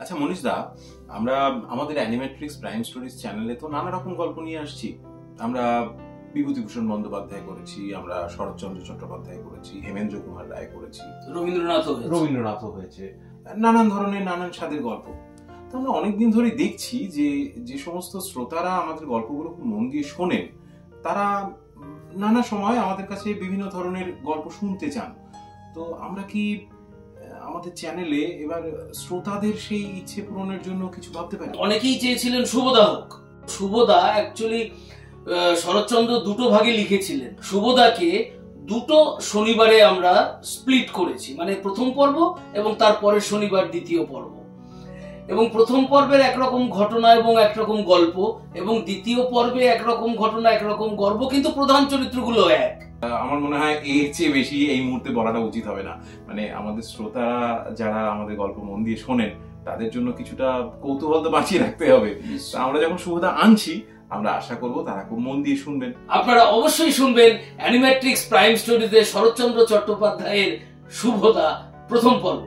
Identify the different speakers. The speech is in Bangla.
Speaker 1: আচ্ছা মনীষ দা, আমরা আমাদের অ্যানিমেট্রিক্স প্রাইম স্টোরিজ চ্যানেলে তো নানা রকম গল্প নিয়ে আসছি। আমরা বিভূতিভূষণ বন্দ্যোপাধ্যায় করেছি, আমরা শরৎচন্দ্র চট্টোপাধ্যায় করেছি, হেমেন্দ্র কুমার রায় করেছি, রবীন্দ্রনাথ হয়েছে, নানান ধরনের নানান স্বাদের গল্প। তো আমরা অনেকদিন ধরে দেখছি যে সমস্ত শ্রোতারা আমাদের গল্পগুলো খুব মন দিয়ে শোনেন, তারা নানা সময় আমাদের কাছে বিভিন্ন ধরনের গল্প শুনতে চান। তো আমরা কি আমাদের চ্যানেলে এবার শ্রোতাদের সেই ইচ্ছে পূরণের জন্য কিছু ভাবতে পারি?
Speaker 2: অনেকেই চেয়েছিলেন শুভদা হোক। শুভদা অ্যাকচুয়ালি শরৎচন্দ্র দুটো ভাগে লিখেছিলেন। শুভদাকে দুটো শনিবারে আমরা স্প্লিট করেছি, মানে প্রথম পর্ব এবং তারপরে শনিবার দ্বিতীয় পর্ব। এবং প্রথম পর্বের একরকম ঘটনা এবং একরকম গল্প, এবং দ্বিতীয় পর্বে একরকম ঘটনা একরকম গল্প, কিন্তু প্রধান চরিত্রগুলো এক।
Speaker 1: আমার মনে হয় এর চেয়ে বেশি এই মুহূর্তে বলাটা উচিত হবে না। মানে আমাদের শ্রোতারা যারা আমাদের গল্প মন দিয়ে শোনেন, তাদের জন্য কিছুটা কৌতূহল তো বাঁচিয়ে রাখতে হবে। আমরা যখন শুভদা আনছি, আমরা আশা করব তারা খুব মন দিয়ে শুনবেন।
Speaker 2: আপনারা অবশ্যই শুনবেন অ্যানিমেট্রিক্স প্রাইম স্টোরিজে শরৎচন্দ্র চট্টোপাধ্যায়ের শুভদা প্রথম পর্ব।